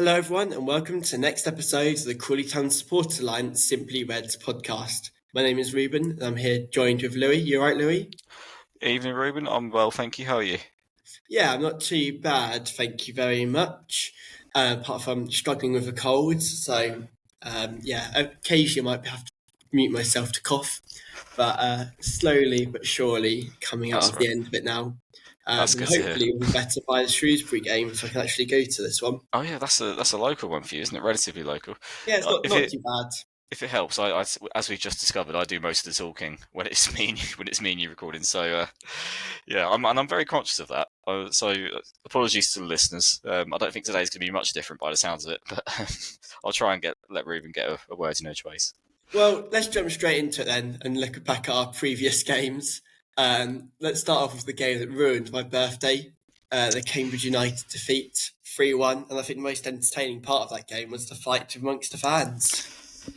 Hello, everyone, and welcome to the next episode of the Crawley Town Supporters Alliance Simply Reds podcast. My name is Reuben, and I'm here joined with Louie. You all right, Louie? Evening, Reuben. I'm well, thank you. How are you? Yeah, I'm not too bad, thank you very much. Apart from struggling with a cold, so occasionally I might have to mute myself to cough, but slowly but surely coming out That's of right. the end of it now. That's And good to hear. hopefully we'll be better by the Shrewsbury game, so I can actually go to this one. Oh yeah, that's a local one for you, isn't it? Relatively local. Yeah, it's If not it too bad. if it helps, I as we've just discovered, I do most of the talking when it's me and you recording. So yeah, I'm very conscious of that. So apologies to the listeners. I don't think today's going to be much different by the sounds of it, but I'll try and let Reuben get a word in edgeways. Well, let's jump straight into it then and look back at our previous games. Let's start off with the game that ruined my birthday, the Cambridge United defeat 3-1. And I think the most entertaining part of that game was the fight amongst the fans.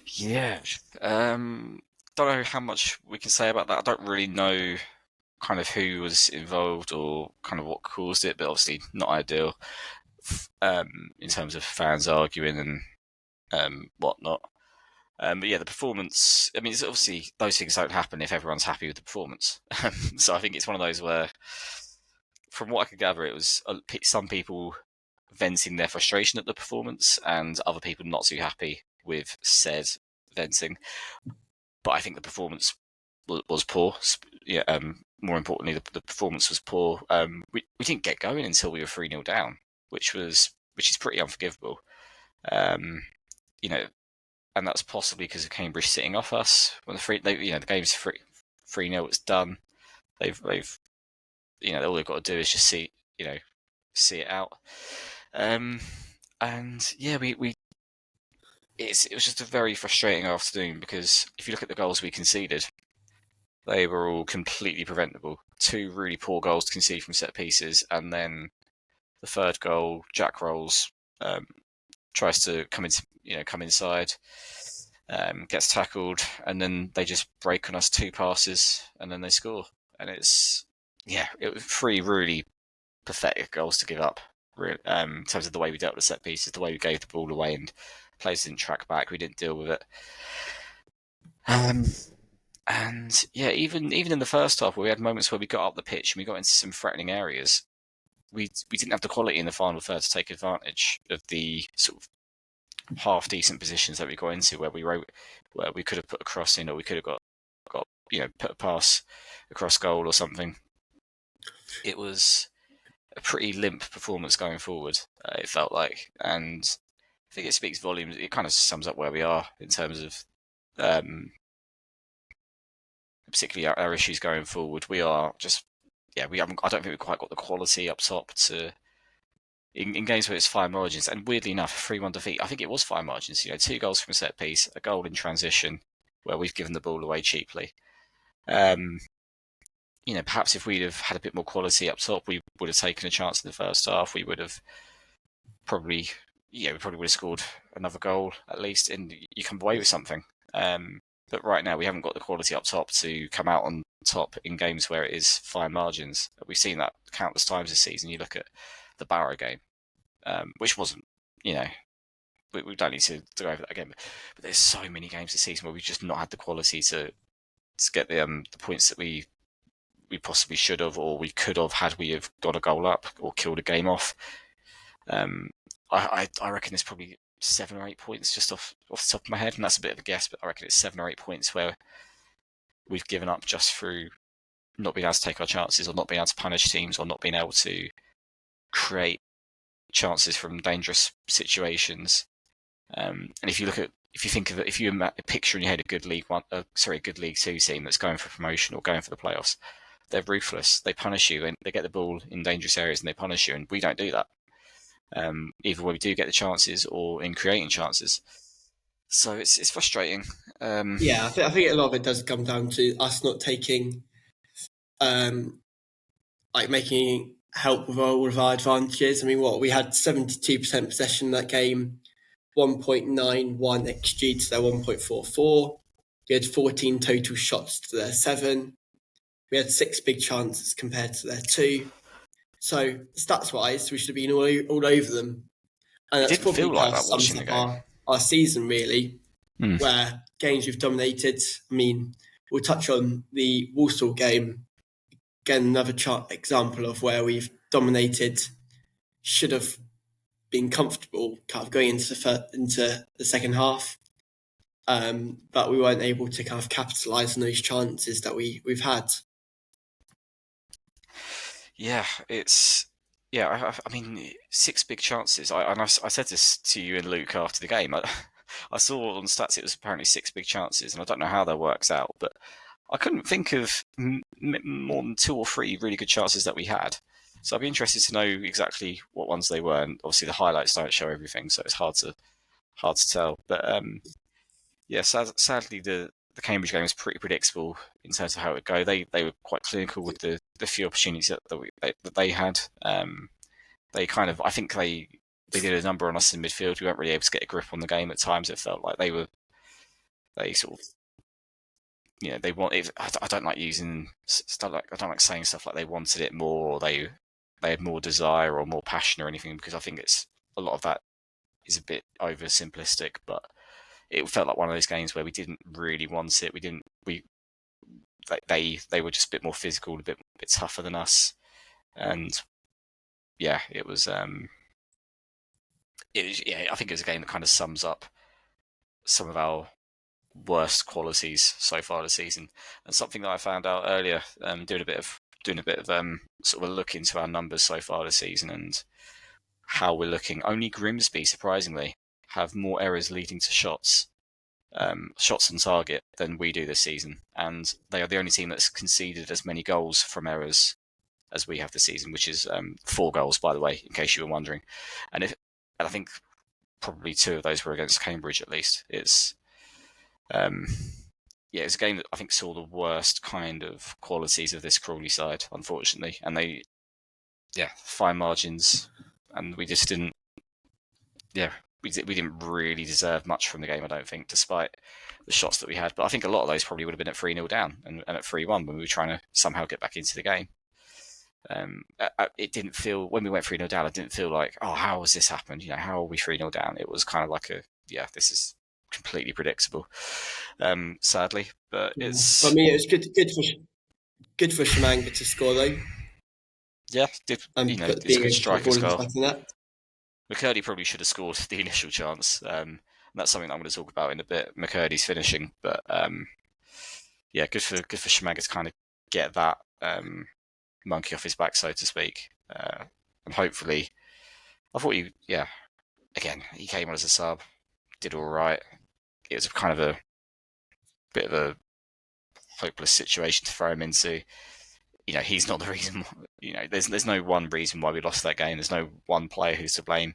Yeah. Don't know how much we can say about that. I don't really know kind of who was involved or kind of what caused it, but obviously not ideal in terms of fans arguing and whatnot. But yeah, the performance, I mean, it's obviously those things don't happen if everyone's happy with the performance. So I think it's one of those where, from what I could gather, it was some people venting their frustration at the performance and other people not too happy with said venting. But I think the performance was poor. Yeah, more importantly, the performance was poor. We didn't get going until we were 3-0 down, which is pretty unforgivable. You know, and that's possibly because of Cambridge sitting off us when the game's 3-0. It's done. They've all they've got to do is just see it out. And yeah, it was just a very frustrating afternoon because if you look at the goals we conceded, they were all completely preventable. 2 really poor goals to concede from set pieces, and then the third goal, Jack Rolls tries to come inside, gets tackled, and then they just break on us 2 passes, and then they score. And it was 3 really pathetic goals to give up. Really, in terms of the way we dealt with set pieces, the way we gave the ball away, and players didn't track back. We didn't deal with it. And yeah, even in the first half, where we had moments where we got up the pitch and we got into some threatening areas, we didn't have the quality in the final third to take advantage of the sort of half decent positions that we got into, where we could have put a cross in, or we could have got put a pass across goal or something. It was a pretty limp performance going forward. It felt like, and I think it speaks volumes. It kind of sums up where we are in terms of. Particularly our issues going forward. We are just, we haven't. I don't think we've quite got the quality up top to in games where it's fine margins. And weirdly enough, a 3-1 defeat. I think it was fine margins. 2 goals from a set piece, a goal in transition, where we've given the ball away cheaply. Perhaps if we'd have had a bit more quality up top, we would have taken a chance in the first half. We would have probably would have scored another goal at least, and you come away with something. But right now, we haven't got the quality up top to come out on top in games where it is fine margins. We've seen that countless times this season. You look at the Barrow game, which wasn't, we don't need to go over that again. But there's so many games this season where we've just not had the quality to get the points that we possibly should have, or we could have had we have got a goal up or killed a game off. I reckon there's probably 7 or 8 points just off the top of my head, and that's a bit of a guess, but I reckon it's 7 or 8 points where we've given up just through not being able to take our chances, or not being able to punish teams, or not being able to create chances from dangerous situations. And if you picture in your head a good League Two team that's going for promotion or going for the playoffs, they're ruthless. They punish you, and they get the ball in dangerous areas, and they punish you, and we don't do that. Either where we do get the chances or in creating chances. So it's frustrating. Yeah, I think a lot of it does come down to us not taking, making help with all of our advantages. I mean, we had 72% possession in that game, 1.91 XG to their 1.44. We had 14 total shots to their 7. We had 6 big chances compared to their 2. So stats-wise, we should have been all over them. And It that's didn't probably feel like kind of that sums watching the up game. our season, really, where games we've dominated. I mean, we'll touch on the Walsall game. Again, another example of where we've dominated, should have been comfortable kind of going into the second half. But we weren't able to kind of capitalise on those chances that we've had. Yeah, I mean, 6 big chances. I said this to you and Luke after the game. I saw on stats it was apparently 6 big chances, and I don't know how that works out, but I couldn't think of more than 2 or 3 really good chances that we had. So I'd be interested to know exactly what ones they were. And obviously the highlights don't show everything, so it's hard to tell. But yeah, sadly the Cambridge game was pretty predictable in terms of how it would go. They were quite clinical with the few opportunities that they had. They kind of, I think they did a number on us in midfield. We weren't really able to get a grip on the game at times. It felt like they sort of, they wanted. I don't like using stuff like, I don't like saying stuff like they wanted it more, or they had more desire or more passion or anything, because I think it's a lot of that is a bit oversimplistic. But it felt like one of those games where we didn't really want it. They were just a bit more physical, a bit tougher than us, and yeah, it was. I think it was a game that kind of sums up some of our worst qualities so far this season. And something that I found out earlier, doing a bit of sort of a look into our numbers so far this season and how we're looking. Only Grimsby, surprisingly, have more errors leading to shots on target than we do this season, and they are the only team that's conceded as many goals from errors as we have this season, which is 4 goals, by the way, in case you were wondering. And I think probably 2 of those were against Cambridge, at least. It's it's a game that I think saw the worst kind of qualities of this Crawley side, unfortunately, and they fine margins, and we just didn't. Yeah, we didn't really deserve much from the game, I don't think, despite the shots that we had. But I think a lot of those probably would have been at 3-0 down and at 3-1 when we were trying to somehow get back into the game. It didn't feel, when we went 3-0 down, it didn't feel like, oh, how has this happened? How are we 3-0 down? It was kind of like this is completely predictable, sadly. But it's. For me, it was good for Shamanga to score, though. Yeah, it's a good striker as well. That. McCurdy probably should have scored the initial chance. And that's something that I'm going to talk about in a bit. McCurdy's finishing, but good for Shamanga to kind of get that monkey off his back, so to speak. And hopefully, I thought again, he came on as a sub, did all right. It was kind of a bit of a hopeless situation to throw him into. He's not the reason. There's no one reason why we lost that game. There's no one player who's to blame.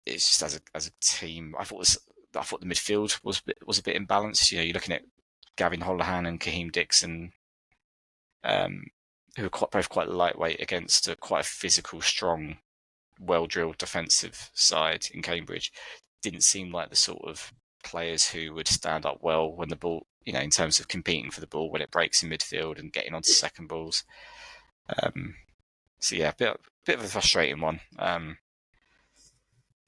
It's just as a team, I thought the midfield was a bit imbalanced. You're looking at Gavin Holohan and Kaheem Dixon, who are both quite lightweight against quite a physical, strong, well-drilled defensive side in Cambridge. Didn't seem like the sort of players who would stand up well when the ball, in terms of competing for the ball when it breaks in midfield and getting onto second balls. So yeah, a bit of a frustrating one. And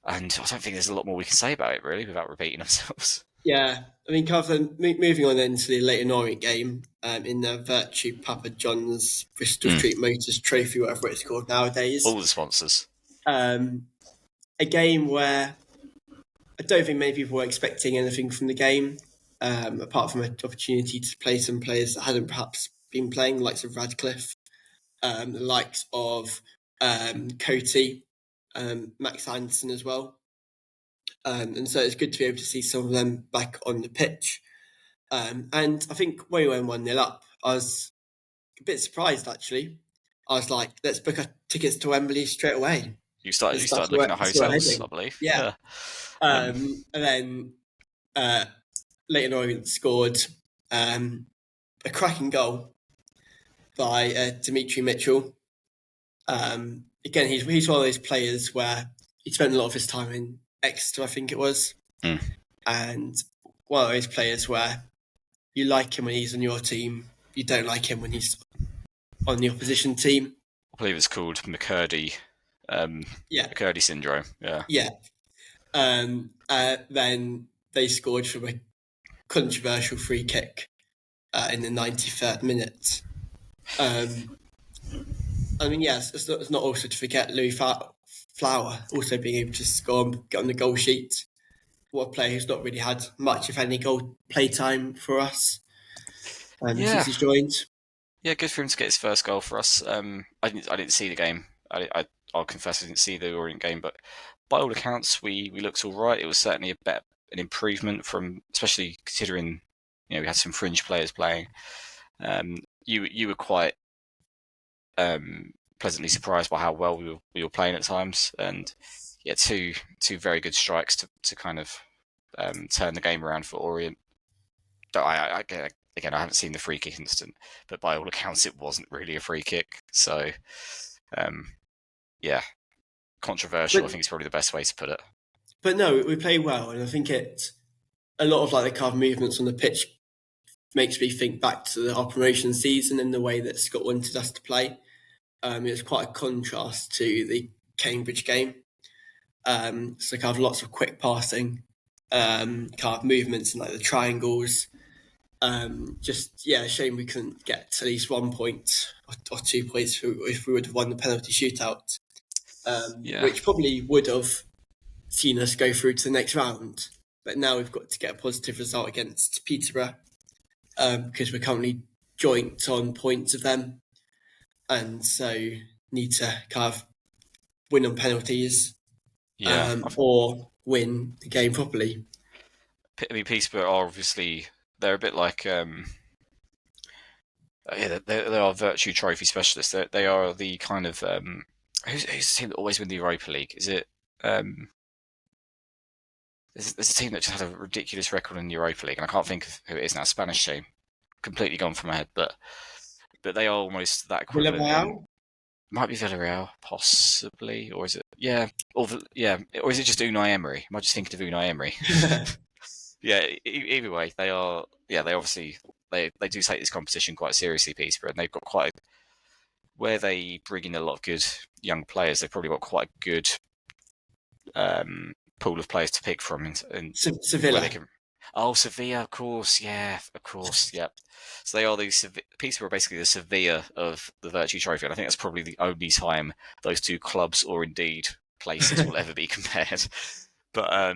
I don't think there's a lot more we can say about it, really, without repeating ourselves. Yeah, I mean, moving on then to the Leighton Orient game, in the Virtue Papa John's Bristol Street Motors Trophy, whatever it's called nowadays. All the sponsors. A game where I don't think many people were expecting anything from the game, apart from an opportunity to play some players that hadn't perhaps been playing, the likes of Radcliffe, the likes of Coty, Max Anderson as well. And so it's good to be able to see some of them back on the pitch. And I think when we went 1-0 up, I was a bit surprised, actually. I was like, let's book our tickets to Wembley straight away. You started looking at hotels, I believe. Yeah. And then Leighton Orient scored a cracking goal by Dimitri Mitchell. Again, he's one of those players where he spent a lot of his time in Exeter, I think it was. And one of those players where you like him when he's on your team, you don't like him when he's on the opposition team. I believe it's called McCurdy McCurdy syndrome. Yeah. Yeah. Then they scored from a controversial free kick in the 93rd minute. Yes, it's not also to forget Louis Flower also being able to score and get on the goal sheet. What a player who's not really had much, if any, goal play time for us since he's joined. Yeah, good for him to get his first goal for us. I didn't see the game. I'll confess I didn't see the Orient game, but by all accounts, we looked all right. It was certainly an improvement from, especially considering we had some fringe players playing. You were quite pleasantly surprised by how well we were playing at times, and two very good strikes to kind of turn the game around for Orient. Again, I haven't seen the free kick incident, but by all accounts, it wasn't really a free kick. So, controversial. I think it's probably the best way to put it. But no, we play well, and I think a lot of the kind of movements on the pitch makes me think back to our promotion season and the way that Scott wanted us to play. It's quite a contrast to the Cambridge game. So kind of lots of quick passing, kind of movements and the triangles. A shame we couldn't get at least 1 point or 2 points if we would have won the penalty shootout, which probably would have seen us go through to the next round. But now we've got to get a positive result against Peterborough because we're currently joint on points of them, and so need to kind of win on penalties or win the game properly. I mean, Peterborough are obviously, they're a bit like they are virtue trophy specialists. They are the kind of who's the team that always win the Europa League? Is it there's a team that just had a ridiculous record in the Europa League, and I can't think of who it is now. Spanish team, completely gone from my head, but they are almost that equivalent. Might be Villarreal, possibly, or is it? Or is it just Unai Emery? Am I just thinking of Unai Emery? Either way, they are. Yeah, they obviously they do take this competition quite seriously, Peterborough, and they've got where they bring in a lot of good young players. They've probably got quite a good pool of players to pick from. In Sevilla. Sevilla, of course, yep. So they are Peterborough are basically the Sevilla of the Virtue Trophy, and I think that's probably the only time those two clubs, or indeed places, will ever be compared. But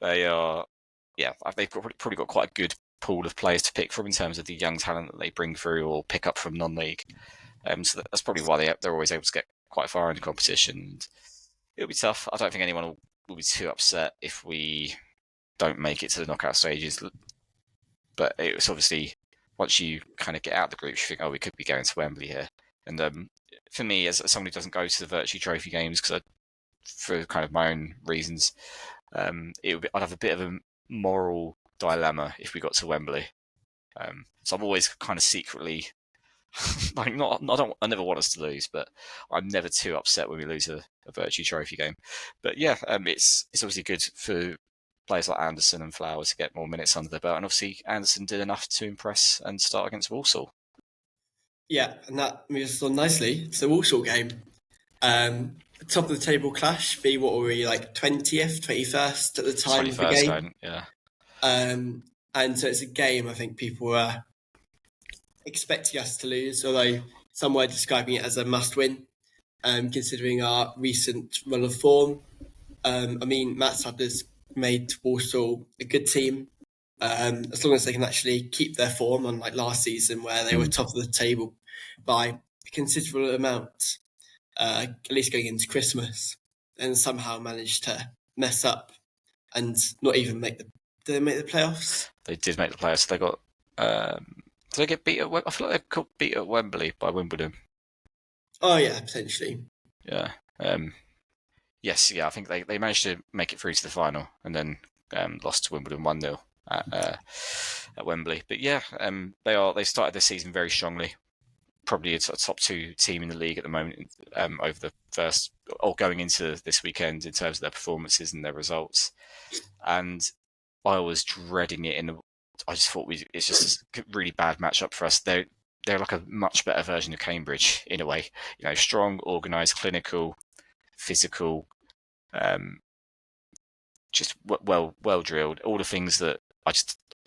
they are. Yeah, they've probably got quite a good pool of players to pick from in terms of the young talent that they bring through or pick up from non-league. So that's probably why they're always able to get quite far in the competition. It'll be tough. I don't think anyone will be too upset if we don't make it to the knockout stages. But it's obviously, once you kind of get out of the group, you think, we could be going to Wembley here. And for me, as somebody who doesn't go to the Virtue Trophy games, for kind of my own reasons, I'd have a bit of a moral dilemma if we got to Wembley. So I'm always kind of secretly I never want us to lose, but I'm never too upset when we lose a Virtue Trophy game. But it's obviously good for players like Anderson and Flowers to get more minutes under their belt, and obviously Anderson did enough to impress and start against Walsall. Yeah, and that moves us on nicely to the Walsall game. Top of the table clash. What were we, 20th, 21st at the time of the game? And so it's a game I think people were expecting us to lose, although some were describing it as a must-win, considering our recent run of form. Matt Sadler's made Walsall a good team, as long as they can actually keep their form, unlike last season where they were top of the table by a considerable amount, at least going into Christmas, and somehow managed to mess up and not even make did they make the playoffs? They did make the playoffs. They got did they get beat I feel like they got beat at Wembley by Wimbledon. Oh yeah, potentially. Yeah. Yes, I think they managed to make it through to the final and then lost to Wimbledon 1-0 at Wembley. But they started the season very strongly. Probably a top two team in the league at the moment, over the first, or going into this weekend, in terms of their performances and their results. And I was dreading it. I just thought it's just a really bad matchup for us. They're like a much better version of Cambridge in a way. Strong, organised, clinical, physical, just well drilled. All the things that I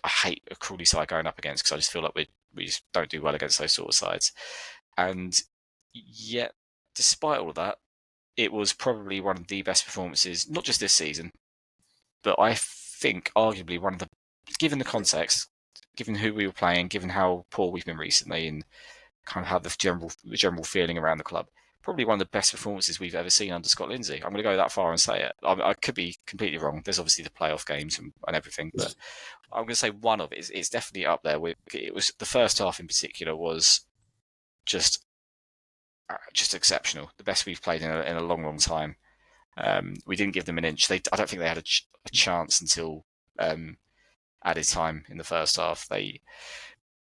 hate a Crawley side going up against, because I just feel like we just don't do well against those sort of sides. And yet, despite all of that, it was probably one of the best performances, not just this season, but I think arguably one of the, given the context, given who we were playing, given how poor we've been recently, and kind of how the general feeling around the club, probably one of the best performances we've ever seen under Scott Lindsay. I'm going to go that far and say it. I could be completely wrong. There's obviously the playoff games and everything, but I'm going to say one of it. It's definitely up there. It was the first half in particular was just exceptional. The best we've played in a long time. We didn't give them an inch. I don't think they had a chance until added time in the first half.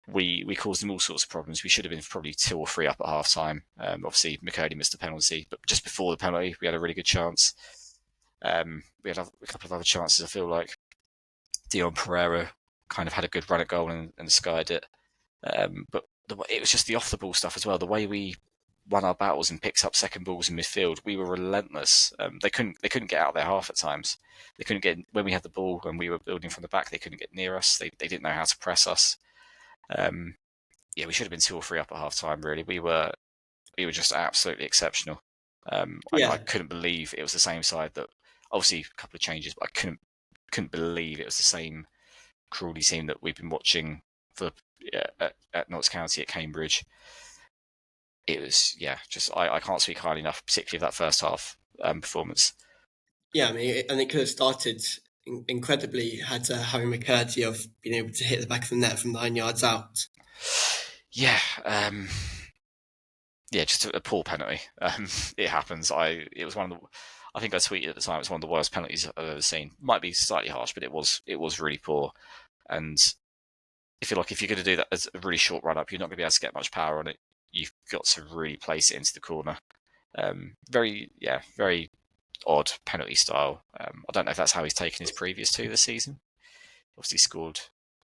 We caused them all sorts of problems. We should have been probably 2 or 3 up at half time. Obviously, McCurdy missed a penalty, but just before the penalty, we had a really good chance. We had a couple of other chances, I feel like. Dion Pereira kind of had a good run at goal and skied it. But it was just the off-the-ball stuff as well. The way we won our battles and picked up second balls in midfield, we were relentless. They couldn't get out of their half at times. They couldn't get, when we had the ball and we were building from the back, they couldn't get near us. They didn't know how to press us. We should have been 2 or 3 up at half time. Really, we were just absolutely exceptional. I couldn't believe it was the same side that, obviously a couple of changes, but I couldn't believe it was the same Crawley team that we've been watching for at Notts County at Cambridge. It was I can't speak highly enough, particularly of that first half performance. Yeah, I mean, and it could have started incredibly had Harry McCurdy of being able to hit the back of the net from 9 yards out. Yeah, just a poor penalty. It happens. It was one of the. I think I tweeted at the time. It's one of the worst penalties I've ever seen. Might be slightly harsh, but it was really poor. And if you're going to do that as a really short run up, you're not going to be able to get much power on it. You've got to really place it into the corner. Very odd penalty style. I don't know if that's how he's taken his previous 2 this season. Obviously scored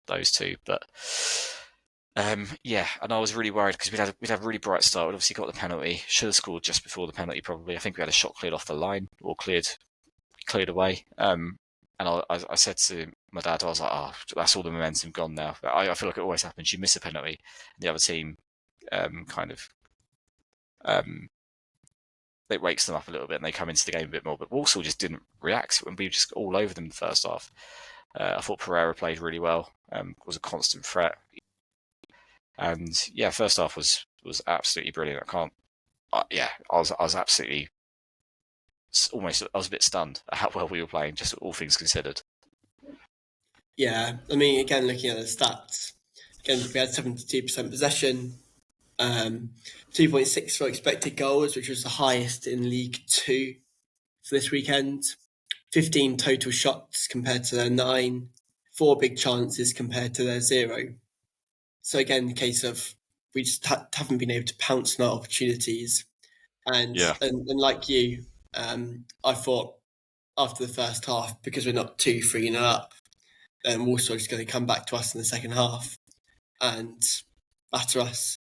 those 2, but and I was really worried because we'd had a really bright start. We'd obviously got the penalty. Should have scored just before the penalty probably. I think we had a shot cleared off the line or cleared away. And I said to my dad, I was like, "Oh, that's all the momentum gone now." I feel like it always happens. You miss a penalty, and the other team it wakes them up a little bit and they come into the game a bit more. But Walsall just didn't react when we were just all over them in the first half. I thought Pereira played really well, was a constant threat. And first half was absolutely brilliant. I was absolutely I was a bit stunned at how well we were playing, just all things considered. Yeah, I mean, again, looking at the stats, again, we had 72% possession, 2.6 for expected goals, which was the highest in League 2 for this weekend. 15 total shots compared to their 9, 4 big chances compared to their 0. So again, the case of we just haven't been able to pounce on our opportunities. And like you, I thought after the first half, because we're not 2-3 up, then Walsall is going to come back to us in the second half and batter us.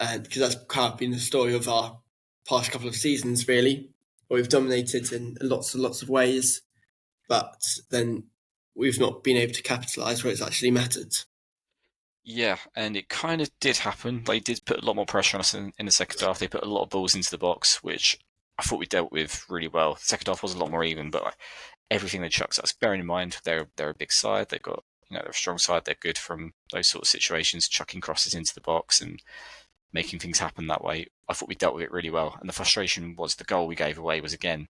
And because that's kind of been the story of our past couple of seasons, really, where we've dominated in lots and lots of ways, but then we've not been able to capitalise where it's actually mattered. Yeah, and it kind of did happen. They did put a lot more pressure on us in the second half. They put a lot of balls into the box, which I thought we dealt with really well. The second half was a lot more even, but everything they chucked at us, bearing in mind they're a big side. They've got, they're a strong side. They're good from those sort of situations, chucking crosses into the box and making things happen that way. I thought we dealt with it really well. And the frustration was the goal we gave away was, again,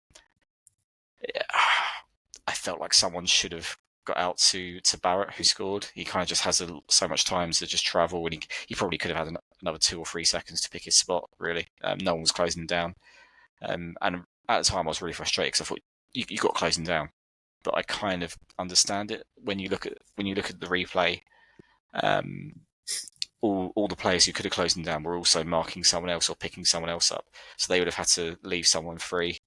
I felt like someone should have got out to Barrett, who scored. He kind of just has so much time to just travel, and he probably could have had another 2 or 3 seconds to pick his spot, really. No one was closing him down. And at the time I was really frustrated because I thought, you got to close him down. But I kind of understand it when you look at the replay. All the players who could have closed him down were also marking someone else or picking someone else up, so they would have had to leave someone free.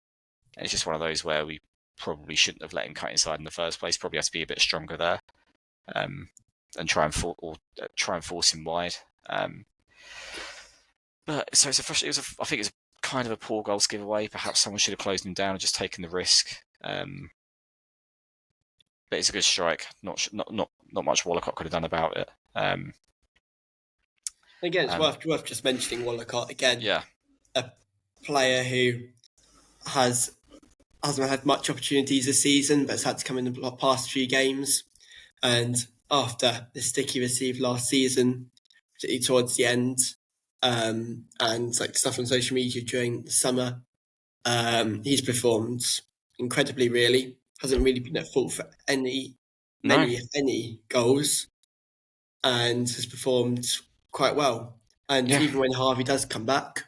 And it's just one of those where we probably shouldn't have let him cut inside in the first place. Probably has to be a bit stronger there, and try and force him wide. But so I think it's a kind of a poor goals giveaway. Perhaps someone should have closed him down and just taken the risk. But it's a good strike. Not much Wallacott could have done about it. Again, it's worth just mentioning Wallacott again. Yeah, a player who hasn't had much opportunities this season, but has had to come in the past few games. And after the stick he received last season, particularly towards the end, and like stuff on social media during the summer, he's performed incredibly. Really, hasn't really been at fault for any goals, and has performed quite well. And even when Harvey does come back,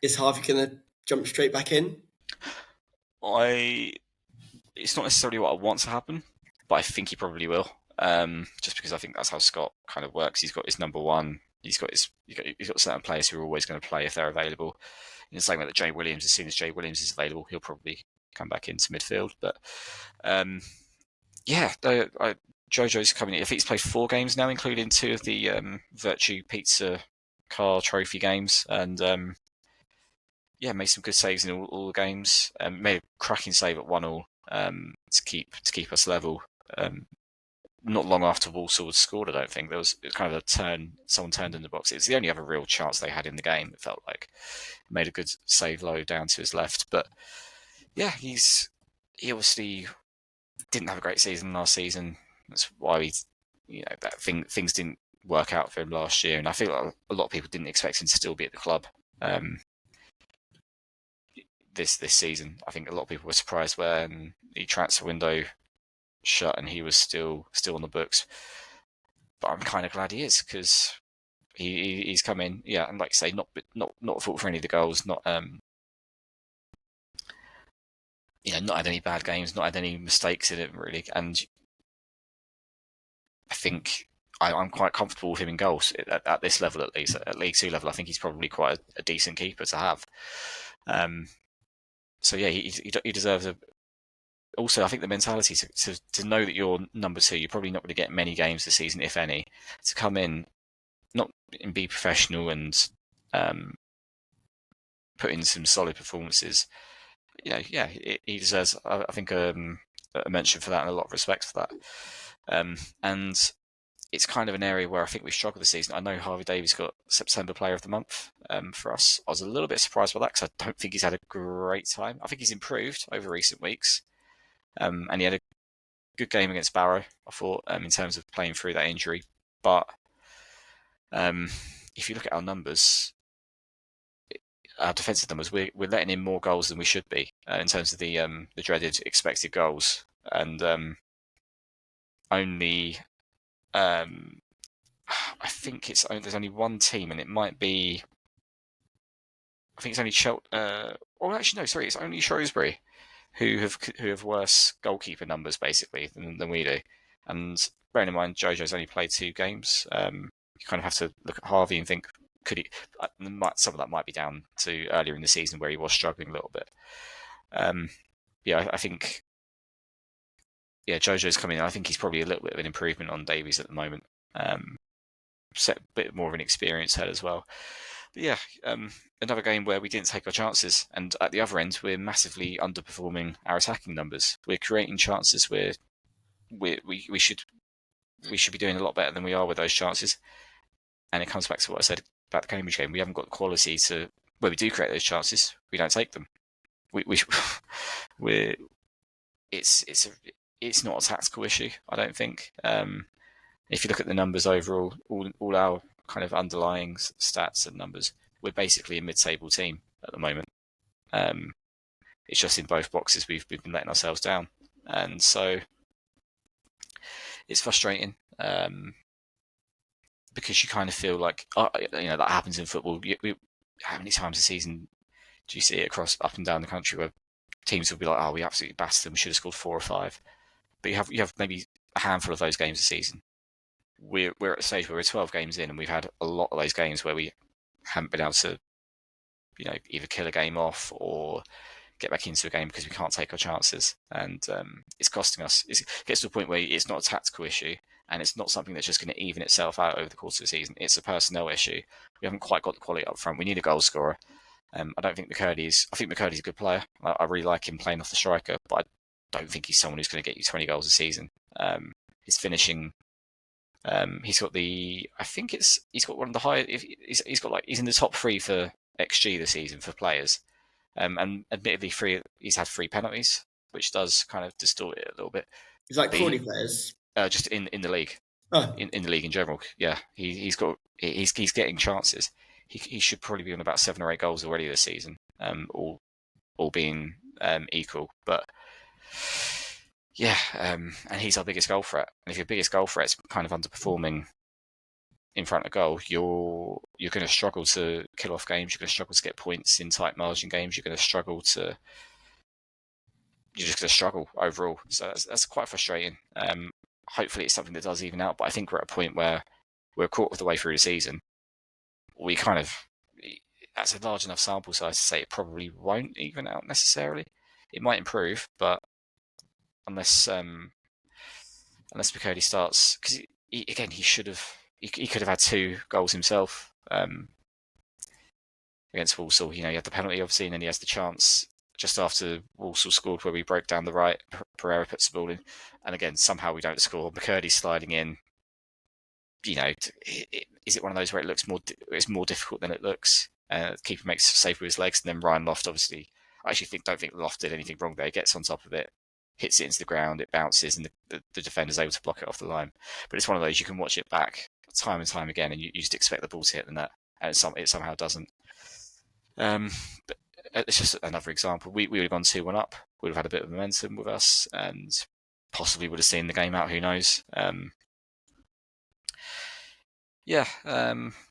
is Harvey going to jump straight back in? It's not necessarily what I want to happen, but I think he probably will. Just because I think that's how Scott kind of works. He's got his number one. He's got certain players who are always going to play if they're available. In the same way that Jay Williams, as soon as Jay Williams is available, he'll probably come back into midfield. But Jojo's coming in. I think he's played 4 games now, including 2 of the Virtue Pizza Car Trophy games, and made some good saves in all the games. Made a cracking save at 1-1 to keep us level. Not long after Walsall had scored, I don't think. It was kind of a turn. Someone turned in the box. It's the only other real chance they had in the game, it felt like. Made a good save low down to his left. But yeah, he obviously didn't have a great season last season. That's why things didn't work out for him last year. And I feel like a lot of people didn't expect him to still be at the club this season. I think a lot of people were surprised when the transfer window shut and he was still on the books, but I'm kind of glad he is, because he's come in, and like you say, not at fault for any of the goals, not had any bad games, not had any mistakes in it really, and I think I'm quite comfortable with him in goals at this level, at least at League 2 level. I think he's probably quite a decent keeper to have. So yeah, he deserves a. Also, I think the mentality to know that you're number 2, you're probably not going to get many games this season, if any, to come in, and be professional and put in some solid performances. He deserves, I think, a mention for that and a lot of respect for that. And it's kind of an area where I think we struggled this season. I know Harvey Davies got September Player of the Month for us. I was a little bit surprised by that, because I don't think he's had a great time. I think he's improved over recent weeks. And he had a good game against Barrow, I thought, in terms of playing through that injury. But if you look at our numbers, our defensive numbers, we're letting in more goals than we should be in terms of the dreaded expected goals. And only, I think there's only one team, and it might be, I think it's only it's only Shrewsbury who have worse goalkeeper numbers basically than we do. And bearing in mind, Jojo's only played 2 games. You kind of have to look at Harvey and think, could he? Some of that might be down to earlier in the season where he was struggling a little bit. I think, Jojo's coming in. I think he's probably a little bit of an improvement on Davies at the moment. Set a bit more of an experienced head as well. But another game where we didn't take our chances, and at the other end, we're massively underperforming our attacking numbers. We're creating chances where we should be doing a lot better than we are with those chances. And it comes back to what I said about the Cambridge game. We haven't got the quality to, where we do create those chances, we don't take them. It's not a tactical issue, I don't think. If you look at the numbers overall, all our kind of underlying stats and numbers, we're basically a mid-table team at the moment. It's just in both boxes we've been letting ourselves down, and so it's frustrating because you kind of feel like that happens in football. How many times a season do you see it up and down the country where teams will be like, "Oh, we absolutely battered them. We should have scored 4 or 5." But you have maybe a handful of those games a season. We're at a stage where we're 12 games in, and we've had a lot of those games where we haven't been able to, either kill a game off or get back into a game because we can't take our chances, and it's costing us. It gets to a point where it's not a tactical issue, and it's not something that's just going to even itself out over the course of the season. It's a personnel issue. We haven't quite got the quality up front. We need a goal scorer, I don't think McCurdy's. I think McCurdy's a good player. I really like him playing off the striker, but I don't think he's someone who's going to get you 20 goals a season. His finishing. He's got the. I think he's got one of the higher. He's in the top 3 for XG this season for players. And admittedly, he's had 3 penalties, which does kind of distort it a little bit. Is that Crawley players? Just in the league. Oh. In the league in general, yeah, he's getting chances. He should probably be on about 7 or 8 goals already this season, all being equal. But yeah, and he's our biggest goal threat. And if your biggest goal threat's kind of underperforming in front of goal, you're going to struggle to kill off games. You're going to struggle to get points in tight margin games. You're just going to struggle overall. So that's quite frustrating. Hopefully it's something that does even out, but I think we're at a point where we're a quarter of the way through the season. We kind of, that's a large enough sample size to say it probably won't even out necessarily. It might improve, but unless McCurdy starts, because he could have had 2 goals himself against Walsall. He had the penalty obviously, and then he has the chance just after Walsall scored where we broke down the right. Pereira puts the ball in, and again somehow we don't score. McCurdy sliding in. Is it one of those where it looks it's more difficult than it looks? The keeper makes a save with his legs, and then Ryan Loft obviously. I actually don't think Loft did anything wrong there. He gets on top of it, hits it into the ground, it bounces, and the defender's able to block it off the line. But it's one of those you can watch it back time and time again, and you just expect the ball to hit the net, and it somehow doesn't. But it's just another example. We would have gone 2-1 up. We'd have had a bit of momentum with us, and possibly would have seen the game out. Who knows? But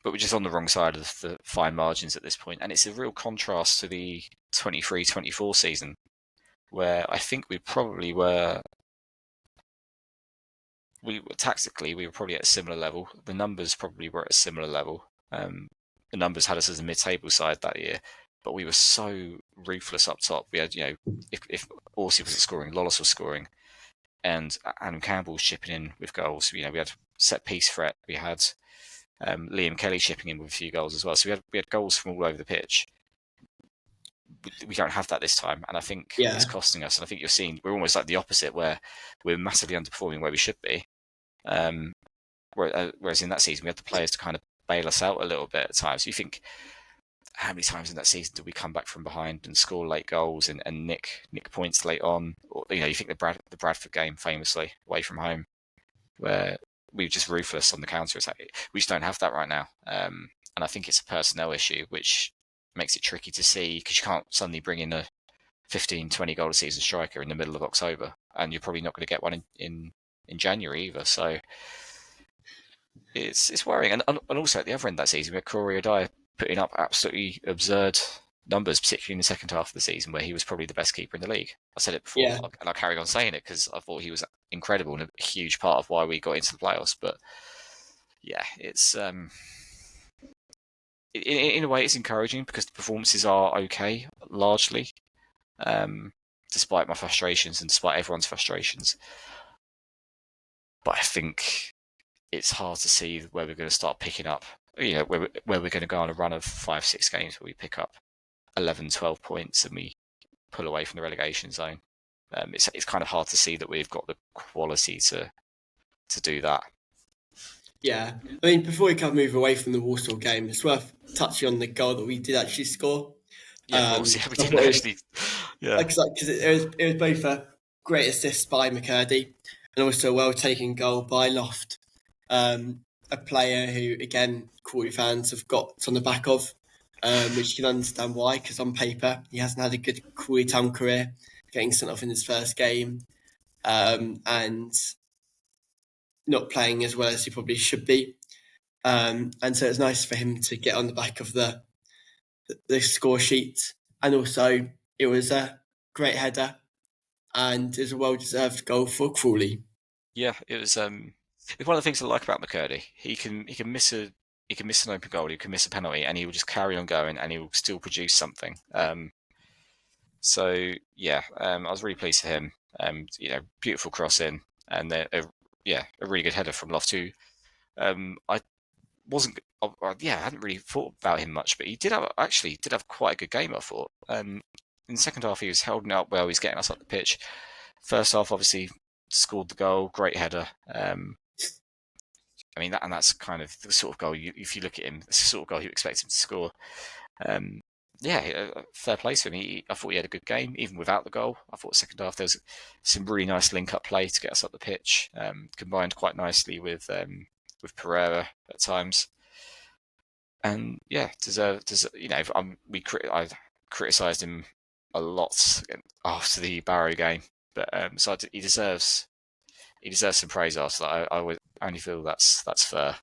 we're just on the wrong side of the fine margins at this point, and it's a real contrast to the 23-24 season, where I think we probably were. Tactically, we were probably at a similar level. The numbers probably were at a similar level. The numbers had us as a mid-table side that year, but we were so ruthless up top. We had, if Orsi wasn't scoring, Lawless was scoring, and Adam Campbell was chipping in with goals. We had set piece threat. We had Liam Kelly chipping in with a few goals as well. So we had goals from all over the pitch. We don't have that this time, and I think it's costing us. And I think you're seeing we're almost like the opposite, where we're massively underperforming where we should be. Whereas in that season, we had the players to kind of bail us out a little bit at times. So you think, how many times in that season did we come back from behind and score late goals and nick points late on? Or, you think the Bradford game famously away from home, where we were just ruthless on the counter attack. We just don't have that right now, and I think it's a personnel issue, which makes it tricky to see, because you can't suddenly bring in a 15, 20 goal a season striker in the middle of October, and you're probably not going to get one in January either. So it's worrying. And also at the other end of that season, we had Corey O'Dyer putting up absolutely absurd numbers, particularly in the second half of the season, where he was probably the best keeper in the league. I said it before, and I'll carry on saying it because I thought he was incredible and a huge part of why we got into the playoffs. But yeah, it's in a way it's encouraging because the performances are okay largely, despite my frustrations and despite everyone's frustrations. But I think it's hard to see where we're going to start picking up, where we're going to go on a run of 5-6 games where we pick up 11, 12 points and we pull away from the relegation zone. It's kind of hard to see that we've got the quality to do that. Yeah, I mean, before we kind of move away from the Walsall game, it's worth touching on the goal that we did actually score. We didn't actually. Yeah, because it was both a great assist by McCurdy and also a well-taken goal by Loft, a player who, again, Crawley fans have got on the back of, which you can understand why, because on paper he hasn't had a good Crawley Town career, getting sent off in his first game, and not playing as well as he probably should be. And so it's nice for him to get on the back of the score sheet. And also, it was a great header and is a well-deserved goal for Crawley. Yeah, it was. It's one of the things I like about McCurdy. He can miss an open goal, he can miss a penalty, and he will just carry on going, and he will still produce something. So yeah, I was really pleased for him. Beautiful cross in, and a really good header from Loft, who I wasn't. I hadn't really thought about him much, but he did have quite a good game, I thought. In the second half, he was holding up well. He was getting us up the pitch. First half, obviously, scored the goal, great header. I mean, that's kind of the sort of goal. If you look at him, it's the sort of goal you expect him to score. Fair play to him. I thought he had a good game, even without the goal. I thought the second half there was some really nice link-up play to get us up the pitch, combined quite nicely with Pereira at times. And yeah, I criticised him a lot after the Barrow game, but he deserves some praise after that. I would only feel that's fair.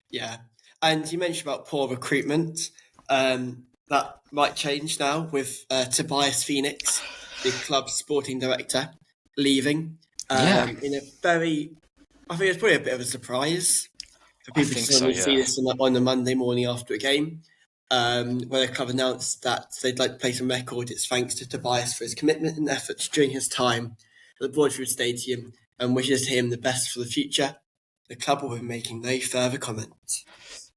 Yeah, and you mentioned about poor recruitment. That might change now with Tobias Phoneix, the club's sporting director, leaving. In a very, I think it's probably a bit of a surprise for people to suddenly see this on the Monday morning after a game, where the club announced that they'd like to place on record its thanks to Tobias for his commitment and efforts during his time at the Broadfield Stadium and wishes him the best for the future. The club will be making no further comments.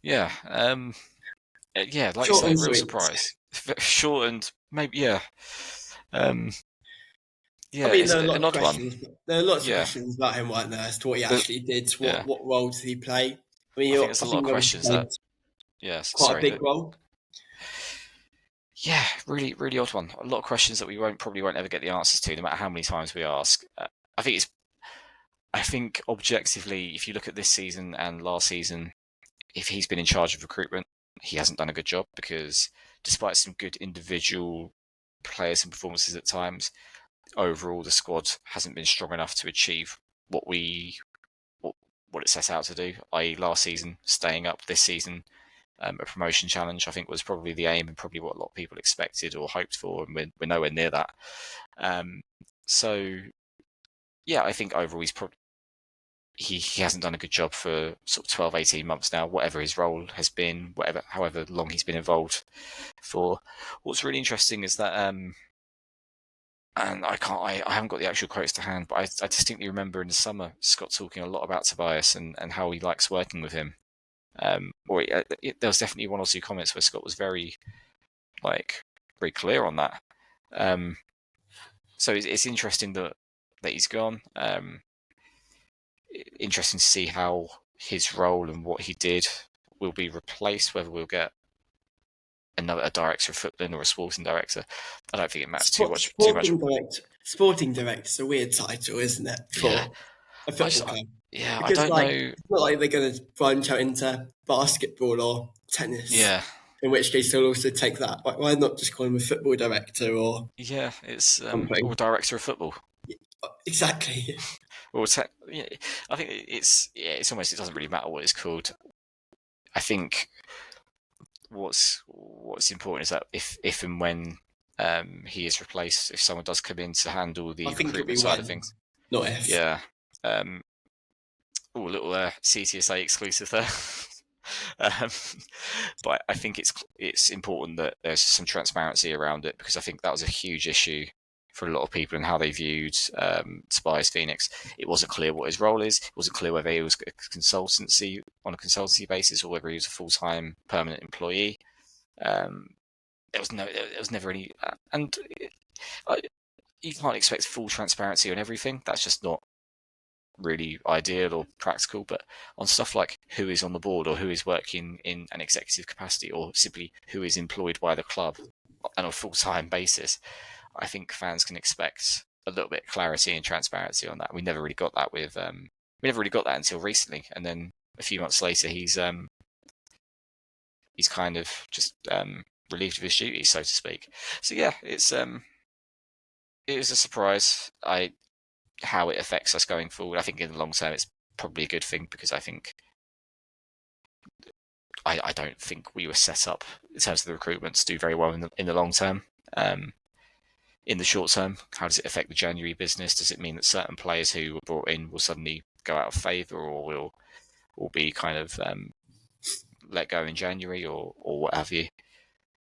Yeah, like short you say, real surprise. Short and maybe, yeah. I mean, there are a lot of questions. There are lots of questions about him, weren't there, as to what he actually did. What role did he play? I mean, I think there's a lot of questions that. Quite a big role. Yeah, really, really odd one. A lot of questions that we probably won't ever get the answers to, no matter how many times we ask. I think objectively, if you look at this season and last season, if he's been in charge of recruitment, he hasn't done a good job, because despite some good individual players and performances at times, overall the squad hasn't been strong enough to achieve what it set out to do, i.e. last season staying up, this season a promotion challenge. I think was probably the aim and probably what a lot of people expected or hoped for, and we're nowhere near that. So yeah, I think overall he hasn't done a good job for sort of 12, 18 months now, whatever his role has been, however long he's been involved for. What's really interesting is that, and I haven't got the actual quotes to hand, but I distinctly remember in the summer Scott talking a lot about Tobias and how he likes working with him. There was definitely one or two comments where Scott was very clear on that. So it's interesting that he's gone. Interesting to see how his role and what he did will be replaced, whether we'll get a director of football or a sporting director. I don't think it matters too much. Sporting director is a weird title, isn't it, for a football club? Yeah, because, I don't know. It's not like they're going to branch out into basketball or tennis. Yeah. In which case they'll also take that. Why not just call him a football director or? Yeah, it's or director of football. Exactly. I think it's almost, it doesn't really matter what it's called. I think what's important is that if and when he is replaced, if someone does come in to handle the recruitment side of things, not if. Yeah. A little CTSA exclusive there. But I think it's important that there's some transparency around it, because I think that was a huge issue for a lot of people and how they viewed Tobias Phoneix. It wasn't clear what his role is. It wasn't clear whether he was on a consultancy basis or whether he was a full-time permanent employee. There was never any, and you can't expect full transparency on everything. That's just not really ideal or practical. But on stuff like who is on the board or who is working in an executive capacity or simply who is employed by the club on a full-time basis, I think fans can expect a little bit of clarity and transparency on that. We never really got that until recently, and then a few months later, he's kind of just relieved of his duties, so to speak. So yeah, it was a surprise. How it affects us going forward, I think in the long term, it's probably a good thing, because I don't think we were set up in terms of the recruitment to do very well in the long term. In the short term, how does it affect the January business? Does it mean that certain players who were brought in will suddenly go out of favour, or will be kind of let go in January, or what have you?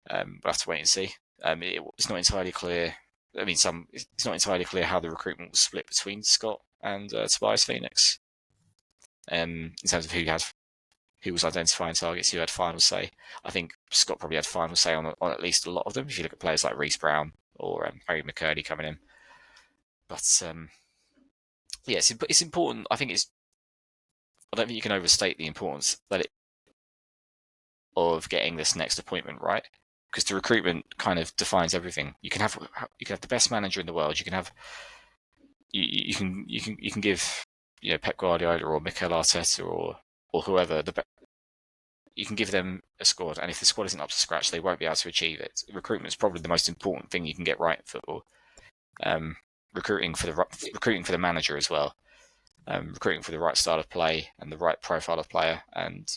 We'll have to wait and see. It's not entirely clear. It's not entirely clear how the recruitment was split between Scott and Tobias Phoneix. in terms of who was identifying targets, who had final say. I think Scott probably had final say on at least a lot of them. If you look at players like Reece Brown or Harry McCurdy coming in, but yeah, it's important. I don't think you can overstate the importance of getting this next appointment right, because the recruitment kind of defines everything. You can have the best manager in the world. You can give Pep Guardiola or Mikel Arteta or whoever you can give them a squad, and if the squad isn't up to scratch, they won't be able to achieve it. Recruitment is probably the most important thing you can get right in football. Recruiting for the manager as well. Recruiting for the right style of play and the right profile of player, and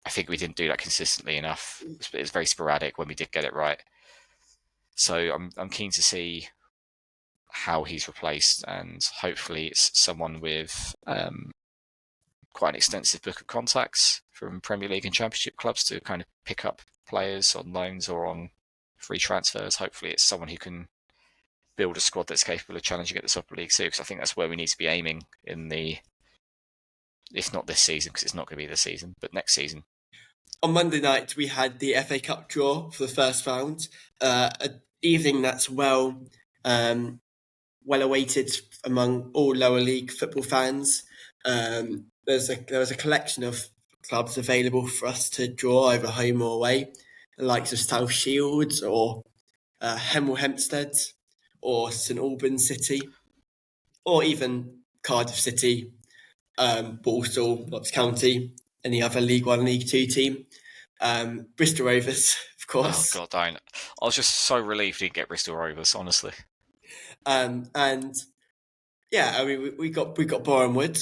I think we didn't do that consistently enough. It was very sporadic when we did get it right. So I'm keen to see how he's replaced, and hopefully it's someone with quite an extensive book of contacts from Premier League and Championship clubs to kind of pick up players on loans or on free transfers. Hopefully it's someone who can build a squad that's capable of challenging at the top of League Two, because I think that's where we need to be aiming if not this season, because it's not going to be this season, but next season. On Monday night, we had the FA Cup draw for the first round. An evening that's well awaited among all lower league football fans. There was a collection of clubs available for us to draw over home or away, the likes of South Shields or Hemel Hempstead or St Albans City, or even Cardiff City, Walsall, Notts County, any other League One, League Two team. Bristol Rovers, of course. Oh God, don't! I was just so relieved he didn't get Bristol Rovers, honestly. And yeah, I mean, we got Boreham Wood,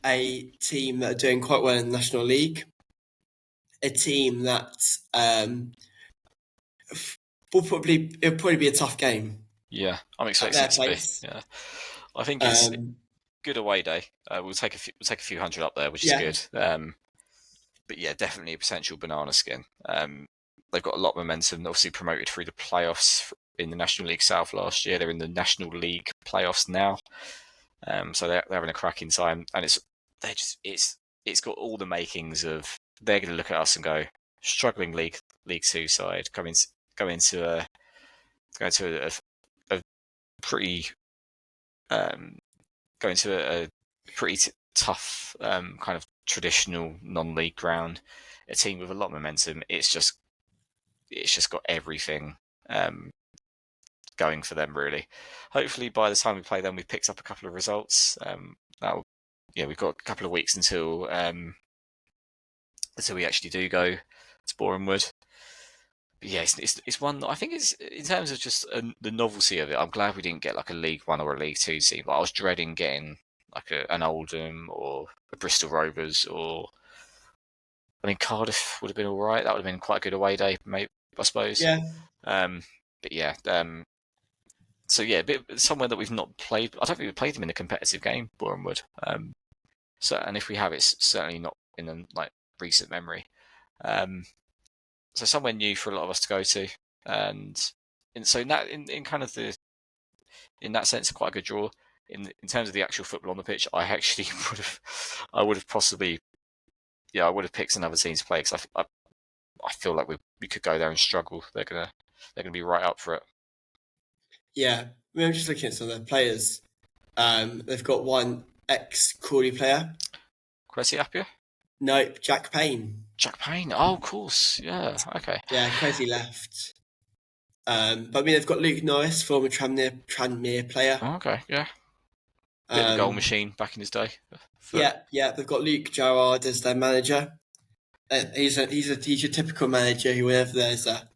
a team that are doing quite well in the National League, a team that it'll probably be a tough game. Yeah, I'm expecting it to be. Yeah, I think it's good away day. We'll take a few hundred up there, which is good. But yeah, definitely a potential banana skin. They've got a lot of momentum. Obviously promoted through the playoffs in the National League South last year. They're in the National League playoffs now. So they're having a cracking time, and it's got all the makings of they're going to look at us and go, struggling League Two side go into a pretty tough kind of traditional non-league ground, a team with a lot of momentum. It's just got everything going for them, really. Hopefully by the time we play them, we've picked up a couple of results. We've got a couple of weeks until we actually do go to Boreham Wood. But yeah, it's one that I think it's, in terms of just the novelty of it, I'm glad we didn't get like a League One or a League Two team. But I was dreading getting like an Oldham or a Bristol Rovers, or I mean Cardiff would have been all right. That would have been quite a good away day, maybe, I suppose. Yeah. But yeah. So yeah, somewhere that we've not played. I don't think we've played them in a competitive game, Boreham Wood. And if we have, it's certainly not in the recent memory. So somewhere new for a lot of us to go to, and so in that sense, quite a good draw. In terms of the actual football on the pitch, I actually would have possibly, I would have picked another team to play, because I feel like we could go there and struggle. They're gonna be right up for it. Yeah, I mean, I'm just looking at some of their players. They've got one ex-Crawley player. Cressy Appiah? Nope, Jack Payne. Jack Payne? Oh, of course. Yeah, okay. Yeah, Cressy left. But I mean, they've got Luke Norris, former Tranmere player. Oh, okay, yeah. Bit of a goal machine back in his day. Yeah. They've got Luke Gerrard as their manager. He's a typical manager who, whenever there's a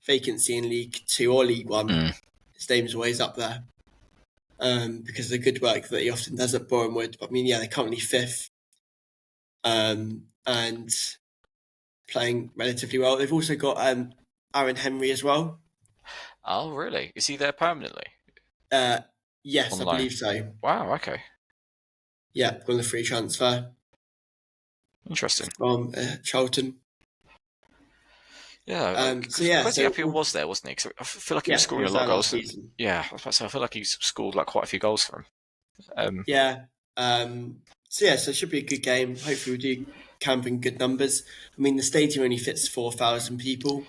vacancy in League Two or League One, his name's always up there. Because of the good work that he often does at Boreham Wood. But I mean, yeah, they're currently fifth. And playing relatively well. They've also got Aaron Henry as well. Oh, really? Is he there permanently? Yes, I believe so. Wow, okay. Yeah, on the free transfer. Interesting. From Charlton. Yeah, Cressy Appiah was there, wasn't he? Because I feel like he was scoring a lot of goals. Yeah, I was about to say, I feel like he scored quite a few goals for him. Yeah. So it should be a good game. Hopefully we do camp in good numbers. I mean, the stadium only fits 4,000 people.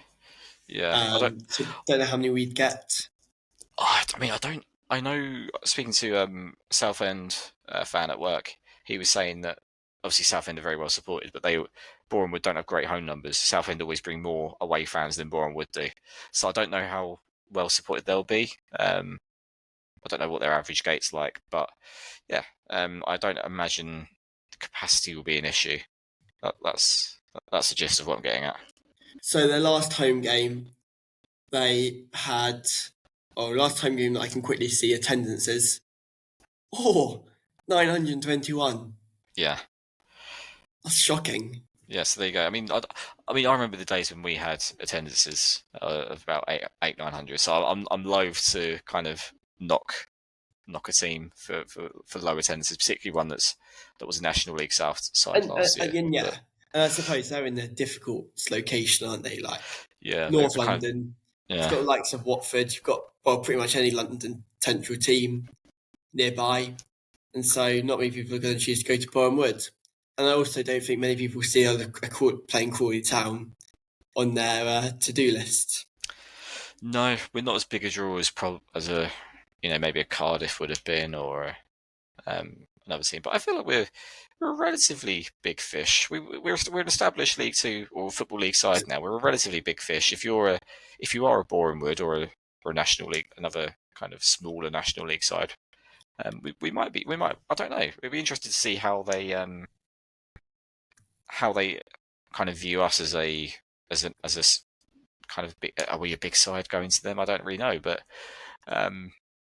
Yeah, I don't. So don't know how many we'd get. I mean, I don't. I know. Speaking to Southend fan at work, he was saying that obviously Southend are very well supported, but Boreham Wood don't have great home numbers. Southend always bring more away fans than Boreham Wood do, so I don't know how well supported they'll be. I don't know what their average gate's like, but yeah, I don't imagine the capacity will be an issue. That's the gist of what I'm getting at. So their last home game, they had, last home game that I can quickly see attendances. 921. Yeah. That's shocking. Yeah, so there you go. I mean, I remember the days when we had attendances of about 900. So I'm loath to kind of knock a team for low attendances, particularly one that was a National League South side last year. Again, yeah. And I suppose they're in a difficult location, aren't they? Like North London. You've got the likes of Watford. You've got pretty much any London central team nearby, and so not many people are going to choose to go to Boreham Wood. And I also don't think many people see playing Crawley Town on their to-do list. No, we're not as big a draw as maybe a Cardiff would have been, or another team. But I feel like we're a relatively big fish. We're an established League Two or Football League side now. We're a relatively big fish. If you are a Boreham Wood or a National League, another kind of smaller National League side, we might. I don't know. We'd be interested to see how they kind of view us as a kind of big. Are we a big side going to them? I don't really know, but.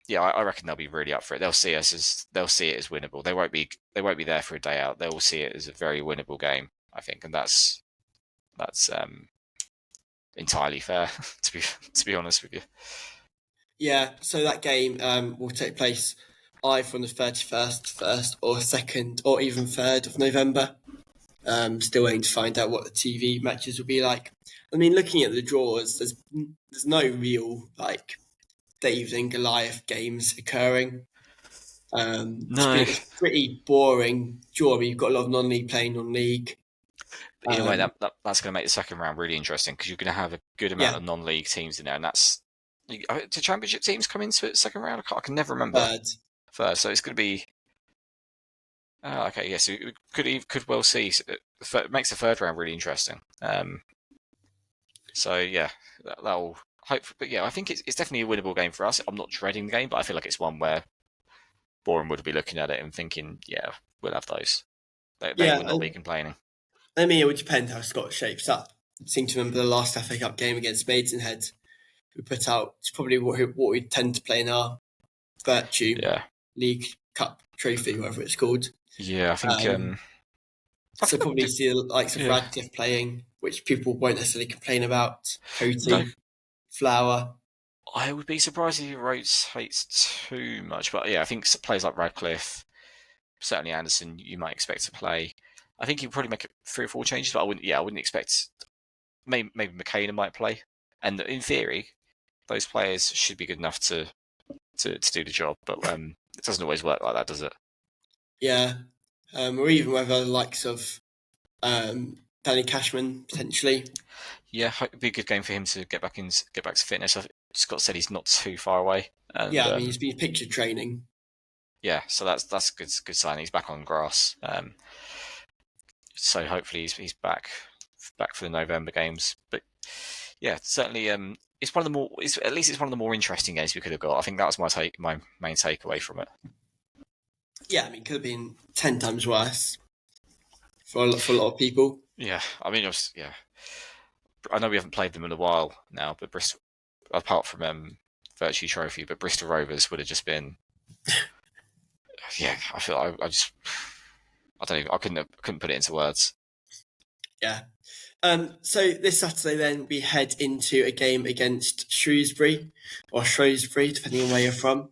Yeah, I reckon they'll be really up for it. They'll see it as winnable. They won't be there for a day out. They will see it as a very winnable game, I think, and that's entirely fair. to be honest with you. Yeah, so that game will take place either on the 31st, 1st, or 2nd, or even 3rd of November. Still waiting to find out what the TV matches will be like. I mean, looking at the draws, there's no real David and Goliath games occurring. No. It's pretty boring draw. You've got a lot of non-league playing non-league. But in a way, that's going to make the second round really interesting because you're going to have a good amount of non-league teams in there, and that's do championship teams come into it second round? I can never remember. Third. So it's going to be. Okay, yeah. So we could well see. It makes the third round really interesting. So yeah, that'll. But yeah, I think it's definitely a winnable game for us. I'm not dreading the game, but I feel like it's one where Boreham would be looking at it and thinking, yeah, we'll have those. They would not be complaining. I mean, it would depend how Scott shapes up. I seem to remember the last FA Cup game against Maidenhead. We put out, it's probably what we tend to play in our Virtue League Cup trophy, whatever it's called. Yeah, I think... so probably see the likes of Radcliffe playing, which people won't necessarily complain about. Coating, Flower. I would be surprised if he rotates too much, but yeah, I think players like Radcliffe, certainly Anderson, you might expect to play. I think he'd probably make 3 or 4 changes, but I wouldn't expect. Maybe McKenna might play, and in theory, those players should be good enough to do the job. But it doesn't always work like that, does it? Yeah, or even whether the likes of Danny Cashman potentially. Yeah, it'd be a good game for him to get back to fitness. Scott said he's not too far away. And, I mean he's been picture training. Yeah, so that's a good sign. He's back on grass. So hopefully he's back for the November games. But yeah, certainly it's one of the more. At least it's one of the more interesting games we could have got. I think that was my main takeaway from it. Yeah, I mean, it could have been 10 times worse for a lot of people. Yeah, I mean, I know we haven't played them in a while now, but Bristol, apart from Virtue Trophy, but Bristol Rovers would have just been. Yeah, I feel I don't even, I couldn't put it into words. Yeah. So this Saturday then we head into a game against Shrewsbury, depending on where you're from.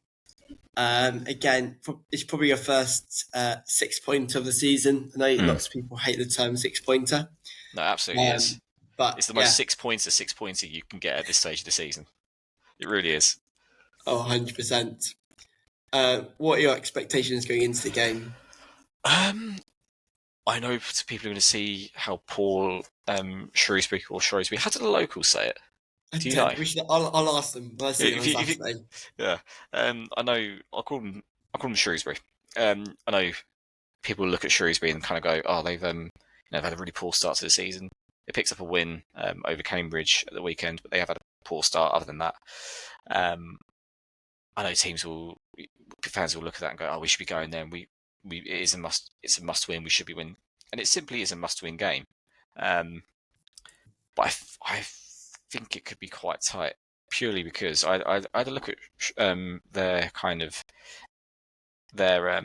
Again, it's probably your first 6-pointer of the season. I know lots of people hate the term 6-pointer. No, absolutely is. But it's the most 6-pointer you can get at this stage of the season. It really is. 100%. What are your expectations going into the game? I know people are going to see how poor Shrewsbury. How did the locals say it? Do you know? I'll ask them when I see them on Saturday. Yeah. I know. I call them Shrewsbury. I know people look at Shrewsbury and kind of go, "Oh, they've had a really poor start to the season." They picked up a win over Cambridge at the weekend, but they have had a poor start. Other than that, I know fans will look at that and go, "Oh, we should be going there." And it's a must win. We should be winning, and it simply is a must win game. But I think it could be quite tight, purely because I had a look at their kind of their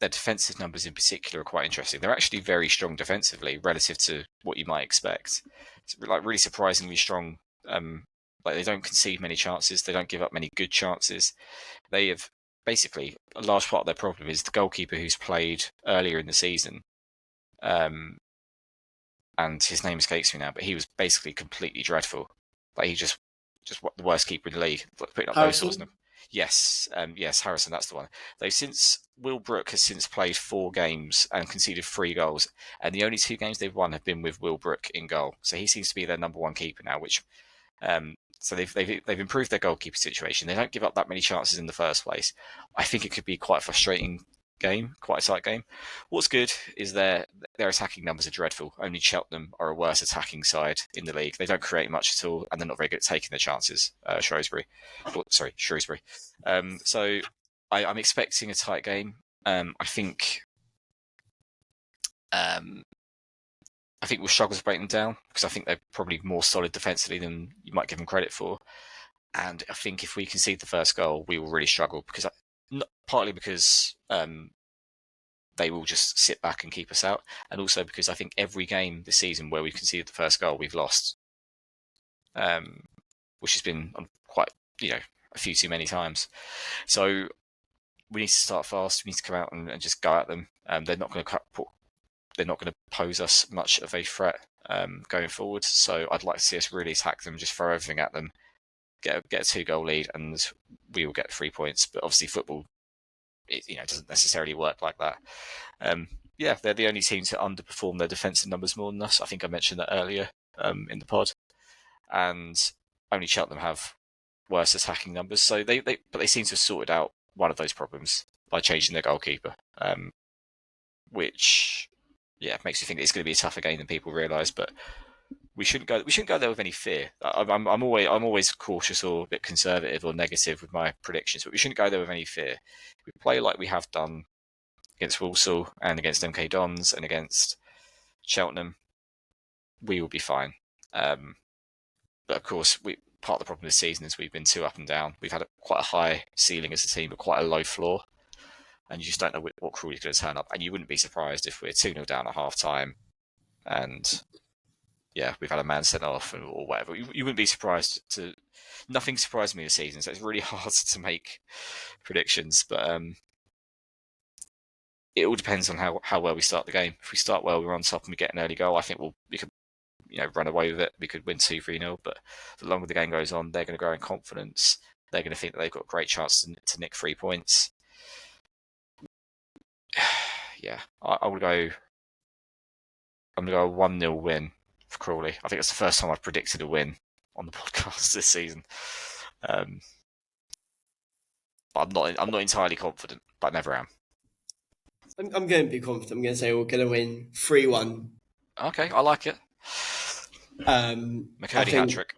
defensive numbers in particular are quite interesting. They're actually very strong defensively relative to what you might expect. It's like really surprisingly strong. Like they don't concede many chances. They don't give up many good chances. They have basically a large part of their problem is the goalkeeper who's played earlier in the season. And his name escapes me now, but he was basically completely dreadful. Like he just the worst keeper in the league. Putting up those sorts of numbers. Yes, Harrison, that's the one. Will Brook has since played 4 games and conceded 3 goals, and the only 2 games they've won have been with Will Brook in goal. So he seems to be their number 1 keeper now. So they've improved their goalkeeper situation. They don't give up that many chances in the first place. I think it could be quite a frustrating game, quite a tight game. What's good is their attacking numbers are dreadful. Only Cheltenham are a worse attacking side in the league. They don't create much at all, and they're not very good at taking their chances. Shrewsbury. So I'm expecting a tight game. I think we'll struggle to break them down because I think they're probably more solid defensively than you might give them credit for. And I think if we concede the first goal, we will really struggle partly because they will just sit back and keep us out, and also because I think every game this season where we've conceded the first goal, we've lost, which has been quite a few too many times. So we need to start fast. We need to come out and just go at them. They're not going to pose us much of a threat going forward. So I'd like to see us really attack them, just throw everything at them, get a 2-goal lead, and we will get 3 points. But obviously, football, it doesn't necessarily work like that. They're the only team to underperform their defensive numbers more than us. I think I mentioned that earlier in the pod, and only Cheltenham have worse attacking numbers. So they seem to have sorted out one of those problems by changing their goalkeeper, which makes you think it's going to be a tougher game than people realise. But we shouldn't go there with any fear. I'm always cautious or a bit conservative or negative with my predictions, but we shouldn't go there with any fear. If we play like we have done against Walsall and against MK Dons and against Cheltenham, we will be fine. But of course, part of the problem this season is we've been too up and down. We've had quite a high ceiling as a team, but quite a low floor. And you just don't know what Crawley's going to turn up. And you wouldn't be surprised if we're 2-0 down at half time and we've had a man sent off or whatever. You wouldn't be surprised nothing surprised me this season, so it's really hard to make predictions. But it all depends on how well we start the game. If we start well, we're on top and we get an early goal, I think we could run away with it. We could win 2-3-0, but the longer the game goes on, they're going to grow in confidence. They're going to think that they've got a great chance to nick 3 points. I'm going to go a 1-0 win for Crawley. I think it's the first time I've predicted a win on the podcast this season. I'm not entirely confident, but I never am. I'm going to be confident. I'm going to say we're going to win 3-1. Okay, I like it. McCurdy hat-trick.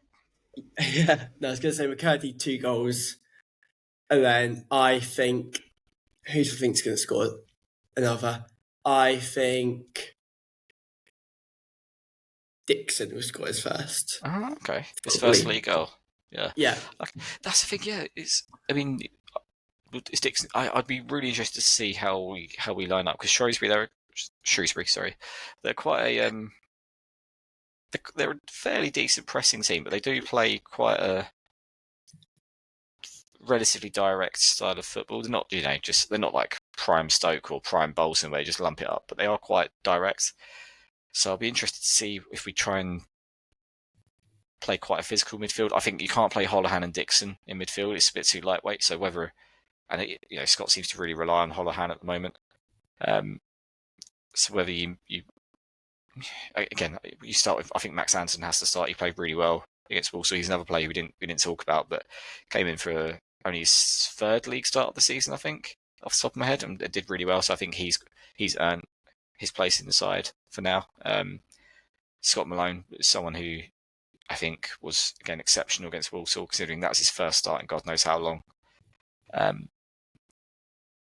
Yeah, no, I was going to say McCurdy 2 goals. And then I think, who do you think is going to score another? I think Dixon will score his first. Oh, okay. His first league goal. Yeah. Yeah. Okay. That's the thing, yeah. It's Dixon. I'd be really interested to see how we line up, because Shrewsbury, they're quite a they're a fairly decent pressing team, but they do play quite a relatively direct style of football. They're not, they're not like prime Stoke or prime Bolton where they just lump it up, but they are quite direct. So I'll be interested to see if we try and play quite a physical midfield. I think you can't play Holohan and Dixon in midfield. It's a bit too lightweight. So Scott seems to really rely on Holohan at the moment. So whether you start with, I think Max Anderson has to start. He played really well against Walsall. He's another player we didn't talk about, but came in for only his third league start of the season, I think, off the top of my head, and did really well. So I think he's earned his place in the side for now. Scott Malone is someone who I think was, again, exceptional against Walsall, considering that was his first start in God knows how long.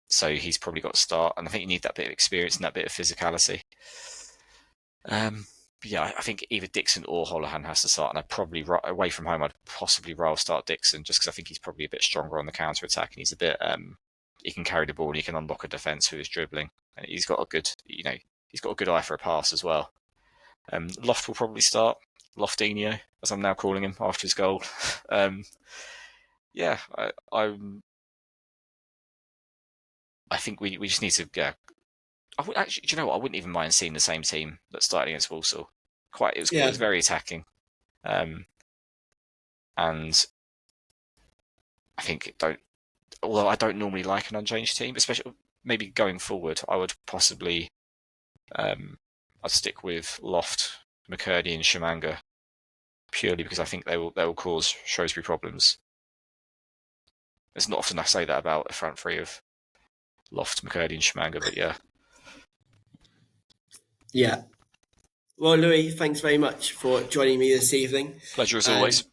So he's probably got to start, and I think you need that bit of experience and that bit of physicality. I think either Dixon or Holohan has to start, and I'd probably, away from home, I'd possibly rather start Dixon, just because I think he's probably a bit stronger on the counter attack, and he's a bit, he can carry the ball and he can unlock a defence with his dribbling, and he's got a good, he's got a good eye for a pass as well. Loft will probably start, Loftinho, as I'm now calling him after his goal. I think we just need to go. Actually, do you know what? I wouldn't even mind seeing the same team that started against Walsall. It was very attacking, and I think although I don't normally like an unchanged team, especially maybe going forward, I would possibly I'd stick with Loft, McCurdy, and Shamanga, purely because I think they will cause Shrewsbury problems. It's not often I say that about a front three of Loft, McCurdy, and Shamanga, but yeah. Yeah. Well, Louis, thanks very much for joining me this evening. Pleasure as always.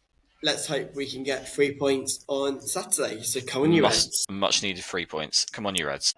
Let's hope we can get 3 points on Saturday. So come on, you Reds. Much needed 3 points. Come on, you Reds.